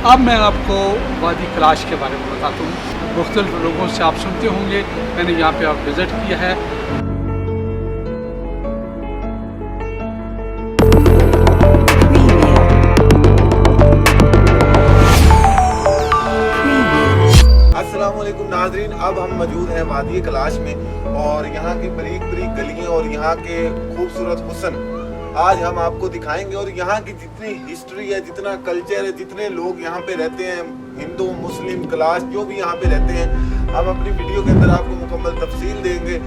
अब मैं आपको वादी कलाश के बारे में बताता हूँ। मुख्तलिफ लोगों से आप सुनते होंगे, मैंने यहाँ पे आप विज़िट किया है। अस्सलामुअलैकुम नाज़रीन, अब हम मौजूद हैं वादी कलाश में और यहाँ की बरीक बरीक गलियाँ और यहाँ के खूबसूरत हुस्न आज हम आपको दिखाएंगे। और यहाँ की जितनी हिस्ट्री है, जितना कल्चर है, जितने लोग यहाँ पे रहते हैं, हिंदू मुस्लिम क्लास जो भी यहाँ पे रहते हैं, हम अपनी वीडियो के अंदर आपको मुकम्मल तफसील देंगे।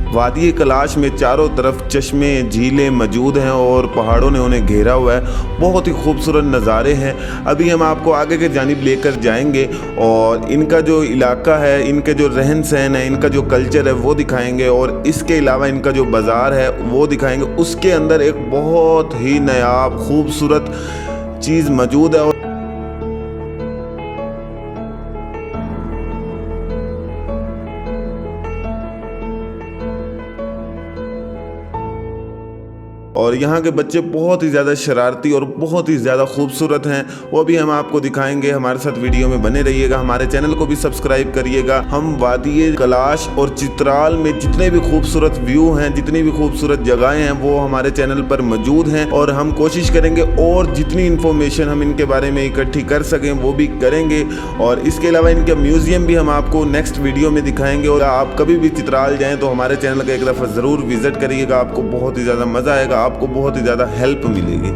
वादी कलाश में चारों तरफ चश्मे झीलें मौजूद हैं और पहाड़ों ने उन्हें घेरा हुआ है। बहुत ही खूबसूरत नज़ारे हैं। अभी हम आपको आगे के जानिब लेकर जाएंगे और इनका जो इलाका है, इनके जो रहन सहन है, इनका जो कल्चर है वो दिखाएंगे और इसके अलावा इनका जो बाज़ार है वो दिखाएंगे। उसके अंदर एक बहुत ही नायाब खूबसूरत चीज़ मौजूद है। और यहाँ के बच्चे बहुत ही ज़्यादा शरारती और बहुत ही ज़्यादा खूबसूरत हैं, वो भी हम आपको दिखाएंगे। हमारे साथ वीडियो में बने रहिएगा, हमारे चैनल को भी सब्सक्राइब करिएगा। हम वादी कलाश और चित्राल में जितने भी खूबसूरत व्यू हैं, जितनी भी खूबसूरत जगहें हैं, वो हमारे चैनल पर मौजूद हैं और हम कोशिश करेंगे और जितनी इन्फॉर्मेशन हम इनके बारे में इकट्ठी कर सकें वो भी करेंगे। और इसके अलावा इनका म्यूज़ियम भी हम आपको नेक्स्ट वीडियो में दिखाएँगे। और आप कभी भी चित्राल जाएँ तो हमारे चैनल का एक दफ़ा ज़रूर विज़िट करिएगा, आपको बहुत ही ज़्यादा मज़ा आएगा, आपको बहुत ही ज़्यादा हेल्प मिलेगी।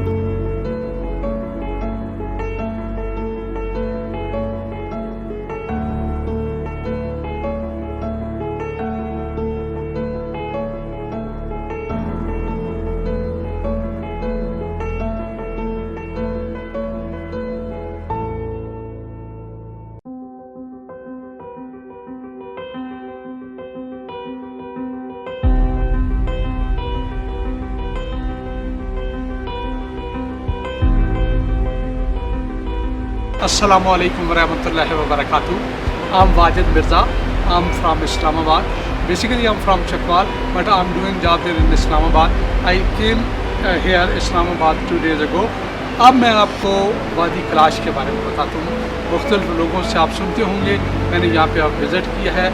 Assalamualaikum warahmatullahi wabarakatuh. I'm Wajid Mirza. I'm from Islamabad. Basically, I'm from Chakwal, but I'm doing job there in Islamabad. I came here Islamabad 2 days ago. अब मैं आपको वादी कलाश के बारे में बताता हूँ। मुख्तलिफ लोगों से आप सुनते होंगे, मैंने यहाँ पे आप विज़िट किया है।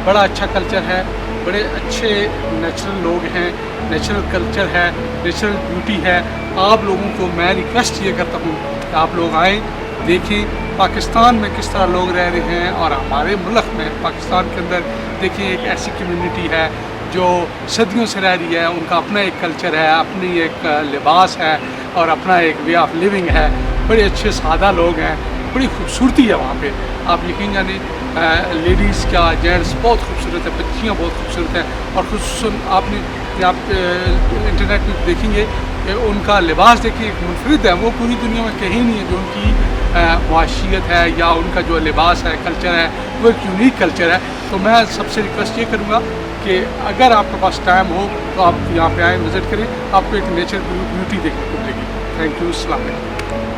बड़ा अच्छा कल्चर है, बड़े अच्छे नेचुरल लोग हैं, नेचुरल कल्चर है, नेचुरल ब्यूटी है। आप लोगों को मैं रिक्वेस्ट ये करता हूँ कि आप लोग आएँ, देखें पाकिस्तान में किस तरह लोग रह रहे हैं और हमारे मुल्क में पाकिस्तान के अंदर देखिए एक ऐसी कम्युनिटी है जो सदियों से रह रही है। उनका अपना एक कल्चर है, अपनी एक लिबास है और अपना एक वे ऑफ लिविंग है। बड़े अच्छे सादा लोग हैं, बड़ी खूबसूरती है वहाँ पे। आप यकीन जाने लेडीज़ क्या जेंट्स बहुत खूबसूरत है, बच्चियाँ बहुत खूबसूरत हैं। और खुसूसन आपने आप इंटरनेट में देखेंगे कि उनका लिबास देखिए एक मुनफरिद है, वो पूरी दुनिया में कहीं नहीं है जो उनकी मुआशियत है या उनका जो लिबास है, कल्चर है, वो एक यूनिक कल्चर है। तो मैं सबसे रिक्वेस्ट ये करूँगा कि अगर आपके पास टाइम हो तो आप यहाँ पे आएँ, विज़िट करें, आपको एक नेचर ब्यूटी देखने को मिलेगी। Thank you. अस्सलाम वालेकुम।